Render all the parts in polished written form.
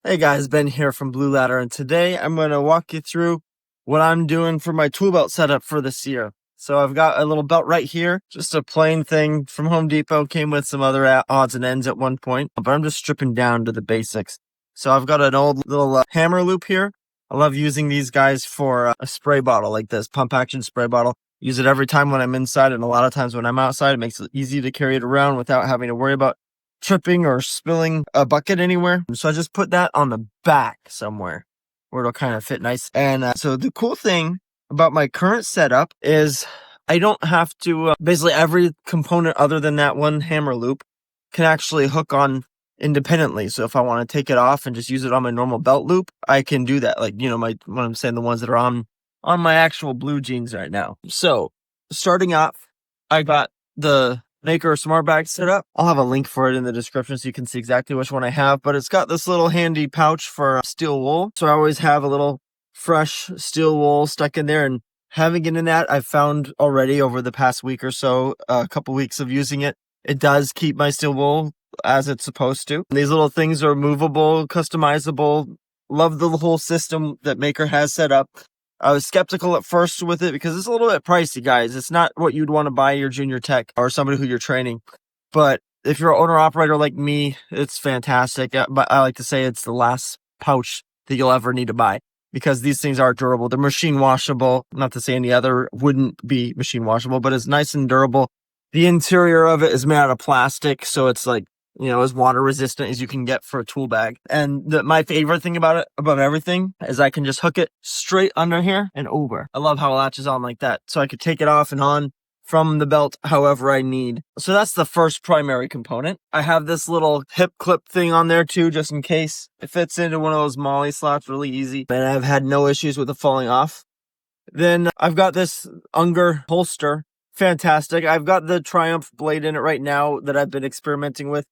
Hey guys, Ben here from Blue Ladder, and today I'm going to walk you through what I'm doing for my tool belt setup for this year. So I've got a little belt right here, just a plain thing from Home Depot, came with some other odds and ends at one point, but I'm just stripping down to the basics. So I've got an old little hammer loop here. I love using these guys for a spray bottle like this, pump action spray bottle. Use it every time when I'm inside, and a lot of times when I'm outside, it makes it easy to carry it around without having to worry about tripping or spilling a bucket anywhere. So I just put that on the back somewhere where it'll kind of fit nice. And so the cool thing about my current setup is I don't have to, basically every component other than that one hammer loop can actually hook on independently. So if I want to take it off and just use it on my normal belt loop, I can do that. Like, what I'm saying, the ones that are on my actual blue jeans right now. So starting off, I got the Maker Smart Bag set up. I'll have a link for it in the description so you can see exactly which one I have, but it's got this little handy pouch for steel wool. So I always have a little fresh steel wool stuck in there, and having it in that, I've found already over the past week or so, a couple weeks of using it, it does keep my steel wool as it's supposed to. And these little things are movable, customizable. Love the whole system that Maker has set up. I was skeptical at first with it because it's a little bit pricey, guys. It's not what you'd want to buy your junior tech or somebody who you're training. But if you're an owner operator like me, it's fantastic. But I like to say it's the last pouch that you'll ever need to buy because these things are durable. They're machine washable. Not to say any other wouldn't be machine washable, but it's nice and durable. The interior of it is made out of plastic, so it's like, as water resistant as you can get for a tool bag. And my favorite thing about it, above everything, is I can just hook it straight under here and over. I love how it latches on like that. So I could take it off and on from the belt however I need. So that's the first primary component. I have this little hip clip thing on there too, just in case. It fits into one of those molly slots really easy. And I've had no issues with it falling off. Then I've got this Unger holster. Fantastic. I've got the Triumph blade in it right now that I've been experimenting with.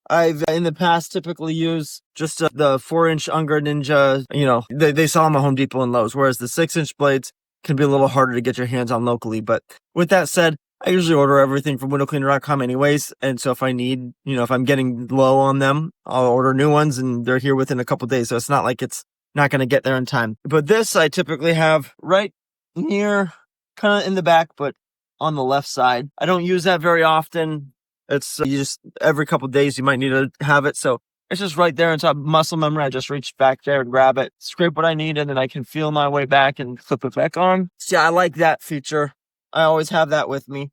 I've in the past typically used just the 4-inch Unger Ninja. They sell them at Home Depot and Lowe's, whereas the 6-inch blades can be a little harder to get your hands on locally. But with that said, I usually order everything from windowcleaner.com anyways. And so if I need, if I'm getting low on them, I'll order new ones and they're here within a couple days. So it's not like it's not going to get there in time. But this I typically have right near, kind of in the back, but on the left side. I don't use that very often. It's you just every couple of days you might need to have it. So it's just right there on top of muscle memory. I just reach back there and grab it, scrape what I need, and then I can feel my way back and flip it back on. So yeah, I like that feature. I always have that with me.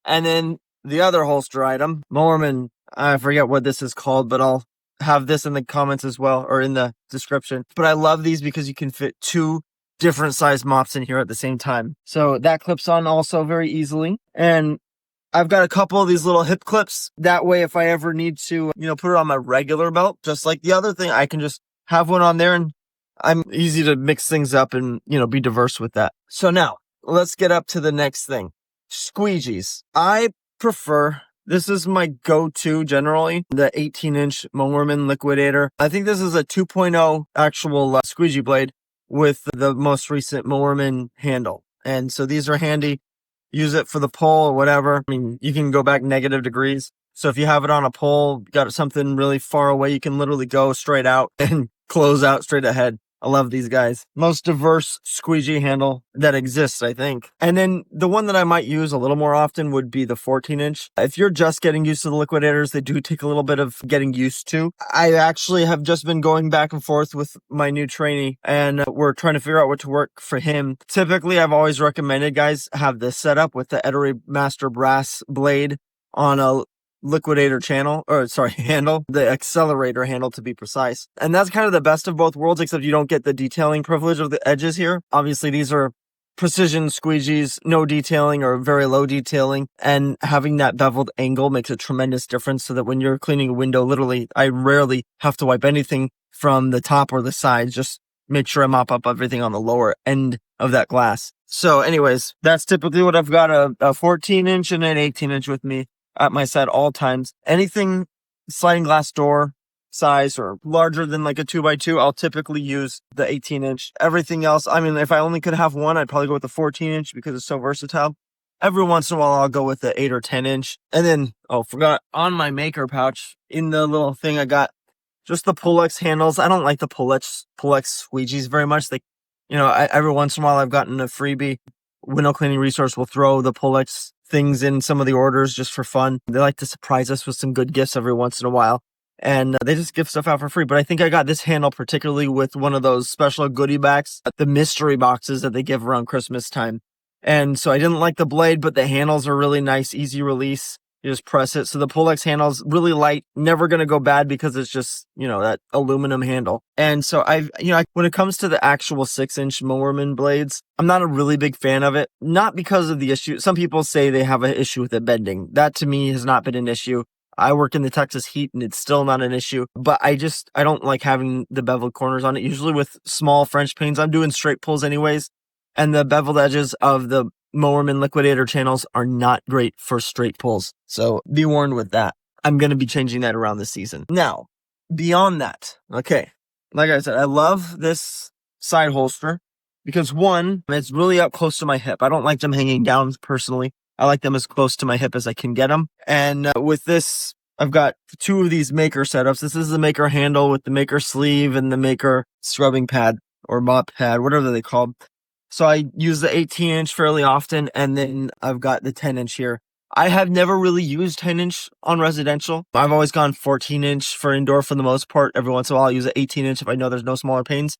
And then the other holster item, Mowerman, I forget what this is called, but I'll have this in the comments as well, or in the description. But I love these because you can fit 2 different size mops in here at the same time. So that clips on also very easily. And I've got a couple of these little hip clips. That way, if I ever need to, put it on my regular belt, just like the other thing, I can just have one on there, and I'm easy to mix things up and, be diverse with that. So now let's get up to the next thing. Squeegees. I prefer, this is my go-to generally, the 18-inch Mowerman Liquidator. I think this is a 2.0 actual squeegee blade with the most recent Mowerman handle. And so these are handy. Use it for the pole or whatever. I mean, you can go back negative degrees. So if you have it on a pole, got something really far away, you can literally go straight out and close out straight ahead. I love these guys. Most diverse squeegee handle that exists, I think. And then the one that I might use a little more often would be the 14-inch. If you're just getting used to the Liquidators, they do take a little bit of getting used to. I actually have just been going back and forth with my new trainee, and we're trying to figure out what to work for him. Typically, I've always recommended guys have this set up with the Etery Master Brass blade on a Liquidator handle, the accelerator handle to be precise. And that's kind of the best of both worlds, except you don't get the detailing privilege of the edges here. Obviously, these are precision squeegees, no detailing or very low detailing, and having that beveled angle makes a tremendous difference so that when you're cleaning a window, literally, I rarely have to wipe anything from the top or the sides. Just make sure I mop up everything on the lower end of that glass. So anyways, that's typically what I've got, a 14-inch and an 18-inch with me at my side all times. Anything sliding glass door size or larger than like a 2x2, I'll typically use the 18-inch. Everything else, I mean, if I only could have one, I'd probably go with the 14-inch because it's so versatile. Every once in a while, I'll go with the 8 or 10-inch. And then, forgot, on my Maker pouch, in the little thing, I got just the Pulex handles. I don't like the Pulex squeegees very much. Every once in a while I've gotten a freebie. Window cleaning resource will throw the Pulex things in some of the orders just for fun. They like to surprise us with some good gifts every once in a while. And they just give stuff out for free. But I think I got this handle particularly with one of those special goodie bags, the mystery boxes that they give around Christmas time. And so I didn't like the blade, but the handles are really nice, easy release. You just press it. So the Pulex handle's really light, never going to go bad because it's just, that aluminum handle. And so when it comes to the actual 6-inch Mowerman blades, I'm not a really big fan of it. Not because of the issue. Some people say they have an issue with it bending. That to me has not been an issue. I work in the Texas heat and it's still not an issue, but I don't like having the beveled corners on it. Usually with small French panes, I'm doing straight pulls anyways. And the beveled edges of the Mowerman liquidator channels are not great for straight pulls. So be warned with that. I'm going to be changing that around this season. Now, beyond that, okay, like I said, I love this side holster because one, it's really up close to my hip. I don't like them hanging down personally. I like them as close to my hip as I can get them. And with this, I've got 2 of these maker setups. This is the maker handle with the maker sleeve and the maker scrubbing pad or mop pad, whatever they call. So I use the 18-inch fairly often, and then I've got the 10-inch here. I have never really used 10-inch on residential. I've always gone 14-inch for indoor for the most part. Every once in a while, I'll use an 18-inch if I know there's no smaller panes.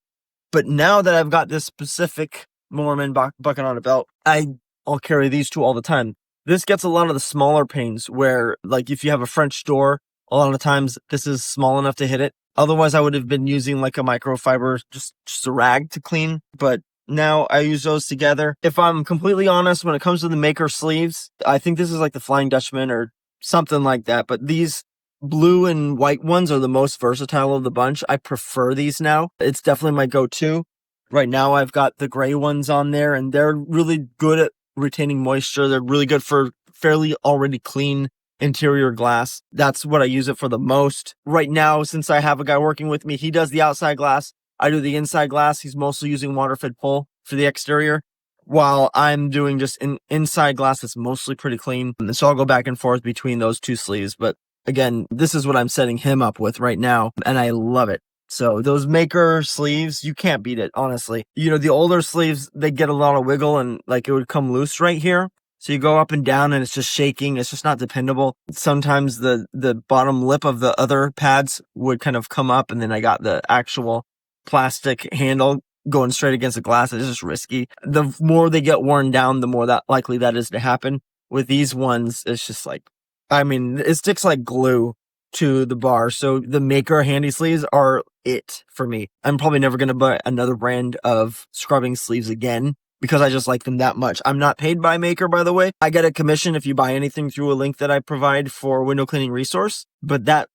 But now that I've got this specific Mowerman bucket on a belt, I'll carry these 2 all the time. This gets a lot of the smaller panes where, like, if you have a French door, a lot of times this is small enough to hit it. Otherwise, I would have been using like a microfiber, just a rag to clean. But now I use those together. If I'm completely honest, when it comes to the maker sleeves, I think this is like the Flying Dutchman or something like that. But these blue and white ones are the most versatile of the bunch. I prefer these now. It's definitely my go-to. Right now, I've got the gray ones on there, and they're really good at retaining moisture. They're really good for fairly already clean interior glass. That's what I use it for the most. Right now, since I have a guy working with me, he does the outside glass. I do the inside glass. He's mostly using water-fed pull for the exterior, while I'm doing just an inside glass that's mostly pretty clean. And so I'll go back and forth between those 2 sleeves. But again, this is what I'm setting him up with right now, and I love it. So those maker sleeves, you can't beat it, honestly. The older sleeves, they get a lot of wiggle and like it would come loose right here. So you go up and down and it's just shaking. It's just not dependable. Sometimes the bottom lip of the other pads would kind of come up, and then I got the actual plastic handle going straight against the glass. It's just risky. The more they get worn down, the more that likely that is to happen. With these ones, it's just like, it sticks like glue to the bar. So the maker handy sleeves are it for me. I'm probably never going to buy another brand of scrubbing sleeves again because I just like them that much. I'm not paid by Maker, by the way. I get a commission if you buy anything through a link that I provide for window cleaning resource, but that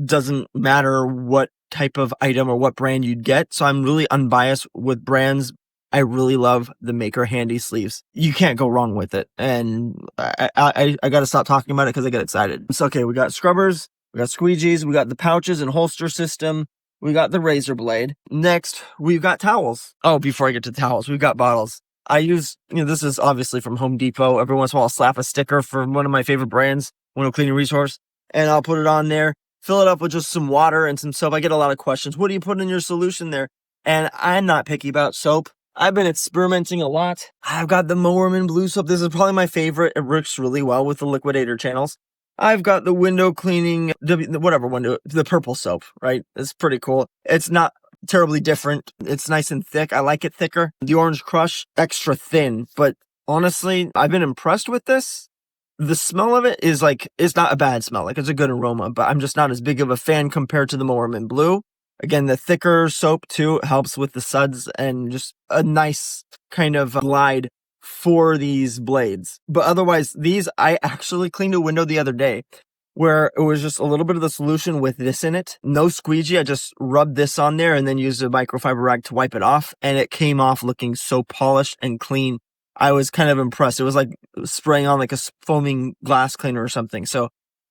doesn't matter what type of item or what brand you'd get. So I'm really unbiased with brands. I really love the Maker handy sleeves. You can't go wrong with it. And I got to stop talking about it because I get excited. It's okay. We got scrubbers, we got squeegees, we got the pouches and holster system, we got the razor blade. Next, we've got towels. Oh, before I get to towels, we've got bottles. I use, this is obviously from Home Depot. Every once in a while, I'll slap a sticker from one of my favorite brands, window cleaning resource, and I'll put it on there. Fill it up with just some water and some soap. I get a lot of questions. What do you put in your solution there? And I'm not picky about soap. I've been experimenting a lot. I've got the Mowerman blue soap. This is probably my favorite. It works really well with the liquidator channels. I've got the window cleaning, the purple soap, right? It's pretty cool. It's not terribly different. It's nice and thick. I like it thicker. The Orange Crush, extra thin. But honestly, I've been impressed with this. The smell of it is it's not a bad smell. It's a good aroma, but I'm just not as big of a fan compared to the Mowerman Blue. Again, the thicker soap too helps with the suds and just a nice kind of glide for these blades. But otherwise, I actually cleaned a window the other day where it was just a little bit of the solution with this in it. No squeegee. I just rubbed this on there and then used a microfiber rag to wipe it off. And it came off looking so polished and clean. I was kind of impressed. It was like spraying on like a foaming glass cleaner or something. So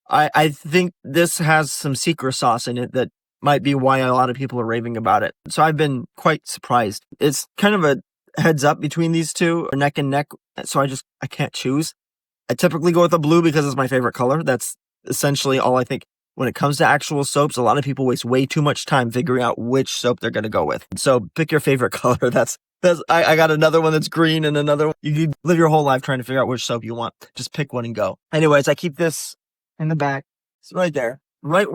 I think this has some secret sauce in it that might be why a lot of people are raving about it. So I've been quite surprised. It's kind of a heads up between these two, or neck and neck. So I can't choose. I typically go with the blue because it's my favorite color. That's essentially all I think. when it comes to actual soaps, a lot of people waste way too much time figuring out which soap they're going to go with. So pick your favorite color. I got another one that's green and another one. You could live your whole life trying to figure out which soap you want. Just pick one and go. Anyways, I keep this in the back. It's right there. Right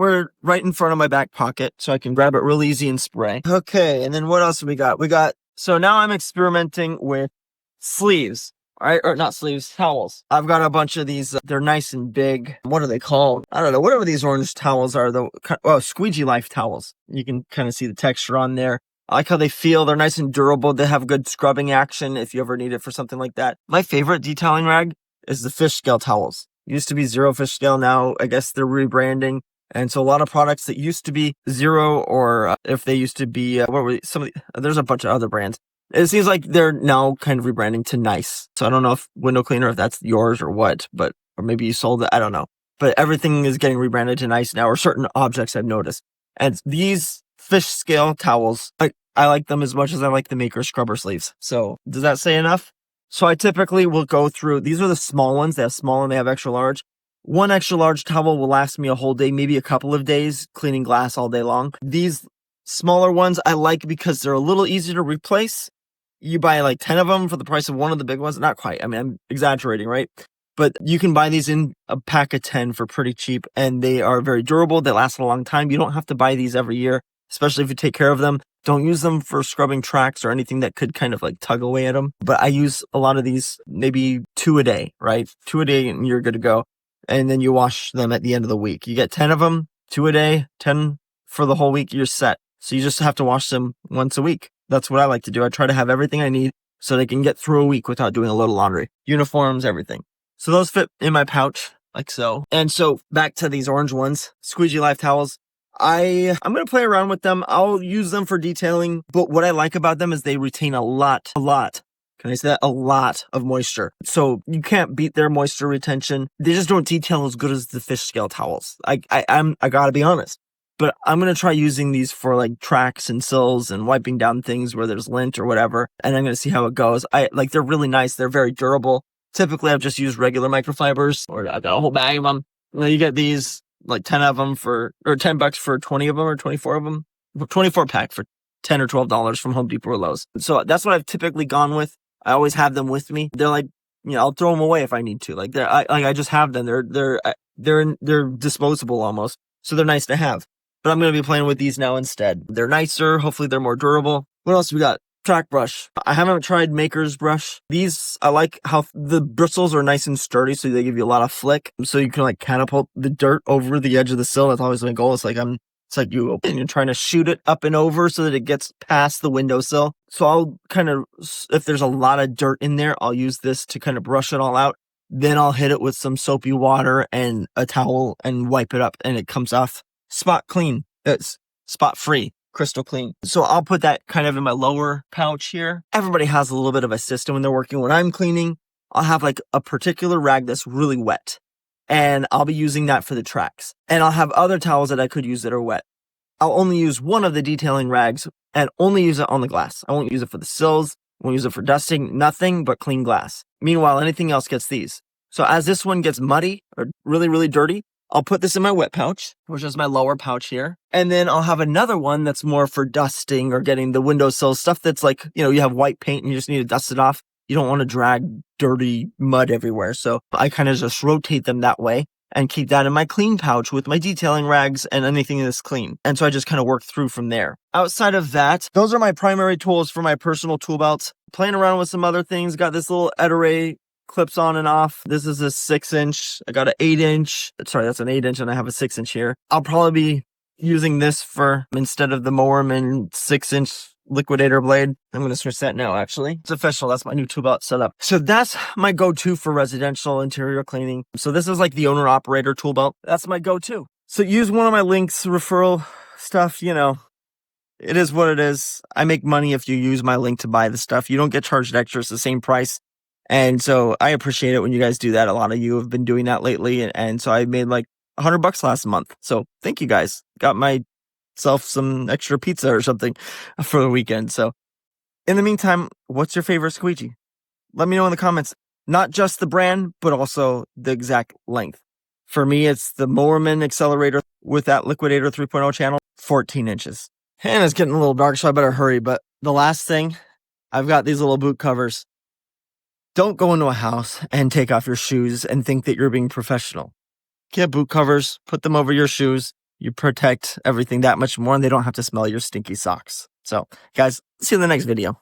in front of my back pocket, so I can grab it real easy and spray. Okay, and then what else we got? So now I'm experimenting with sleeves. Right? Or not sleeves, towels. I've got a bunch of these. They're nice and big. What are they called? I don't know. Whatever these orange towels are, Squeegee Life towels. You can kind of see the texture on there. I like how they feel. They're nice and durable. They have good scrubbing action if you ever need it for something like that. My favorite detailing rag is the fish scale towels. Used to be Zero Fish Scale. Now I guess they're rebranding. And so a lot of products that used to be Zero, or if they used to be, there's a bunch of other brands. It seems like they're now kind of rebranding to Nice. So I don't know if window cleaner, if that's yours or what, or maybe you sold it. I don't know. But everything is getting rebranded to Nice now, or certain objects I've noticed. And these fish scale towels, I like them as much as I like the Maker scrubber sleeves. So does that say enough? So I typically will go through, these are the small ones. They have small and they have extra large. One extra large towel will last me a whole day, maybe a couple of days, cleaning glass all day long. These smaller ones I like because they're a little easier to replace. You buy like 10 of them for the price of one of the big ones. Not quite. I mean, I'm exaggerating, right? But you can buy these in a pack of 10 for pretty cheap, and they are very durable. They last a long time. You don't have to buy these every year, especially if you take care of them. Don't use them for scrubbing tracks or anything that could kind of like tug away at them. But I use a lot of these, maybe 2 a day, right? 2 a day and you're good to go. And then you wash them at the end of the week. You get 10 of them, 2 a day, 10 for the whole week, you're set. So you just have to wash them once a week. That's what I like to do. I try to have everything I need so they can get through a week without doing a little laundry. Uniforms, everything. So those fit in my pouch, like so. And so back to these orange ones, Squeegee Life towels. I'm going to play around with them. I'll use them for detailing. But what I like about them is they retain a lot. Can I say that? A lot of moisture. So you can't beat their moisture retention. They just don't detail as good as the fish scale towels. I gotta be honest. But I'm going to try using these for like tracks and sills and wiping down things where there's lint or whatever. And I'm going to see how it goes. They're really nice. They're very durable. Typically, I've just used regular microfibers, or I've got a whole bag of them. And then you get these, like 10 of them or $10 for 20 of them, or 24 of them. 24 pack for $10 or $12 from Home Depot or Lowe's. So that's what I've typically gone with. I always have them with me. They're like, I'll throw them away if I need to. I just have them. They're disposable almost. So they're nice to have. But I'm going to be playing with these now instead. They're nicer. Hopefully they're more durable. What else we got? Track brush. I haven't tried Maker's brush. These, I like how the bristles are nice and sturdy, so they give you a lot of flick. So you can like catapult the dirt over the edge of the sill. That's always my goal. It's like you open and you're trying to shoot it up and over so that it gets past the windowsill. So I'll kind of, if there's a lot of dirt in there, I'll use this to kind of brush it all out. Then I'll hit it with some soapy water and a towel and wipe it up, and it comes off spot clean. It's spot free, crystal clean. So I'll put that kind of in my lower pouch here. Everybody has a little bit of a system when they're working. When I'm cleaning, I'll have like a particular rag that's really wet, and I'll be using that for the tracks. And I'll have other towels that I could use that are wet. I'll only use one of the detailing rags and only use it on the glass. I won't use it for the sills. I won't use it for dusting. Nothing but clean glass. Meanwhile, anything else gets these. So as this one gets muddy or really, really dirty, I'll put this in my wet pouch, which is my lower pouch here. And then I'll have another one that's more for dusting or getting the windowsill stuff that's like, you have white paint and you just need to dust it off. You don't want to drag dirty mud everywhere. So I kind of just rotate them that way and keep that in my clean pouch with my detailing rags and anything that's clean. And so I just kind of work through from there. Outside of that, those are my primary tools for my personal tool belts. Playing around with some other things. Got this little Ettore clips on and off. This is a 6-inch. I got an 8-inch. Sorry, that's an 8-inch, and I have a 6-inch here. I'll probably be using this for instead of the Mowerman 6-inch liquidator blade. I'm going to switch that now, actually. It's official. That's my new tool belt setup. So that's my go-to for residential interior cleaning. So this is like the owner-operator tool belt. That's my go-to. So use one of my links, referral stuff, it is what it is. I make money if you use my link to buy the stuff. You don't get charged extra. It's the same price. And so I appreciate it when you guys do that. A lot of you have been doing that lately. And so I made like $100 last month. So thank you guys. Got myself some extra pizza or something for the weekend. So in the meantime, what's your favorite squeegee? Let me know in the comments. Not just the brand, but also the exact length. For me, it's the Mowerman accelerator with that Liquidator 3.0 channel, 14 inches. And it's getting a little dark, so I better hurry. But the last thing, I've got these little boot covers. Don't go into a house and take off your shoes and think that you're being professional. Get boot covers, put them over your shoes. You protect everything that much more, and they don't have to smell your stinky socks. So, guys, see you in the next video.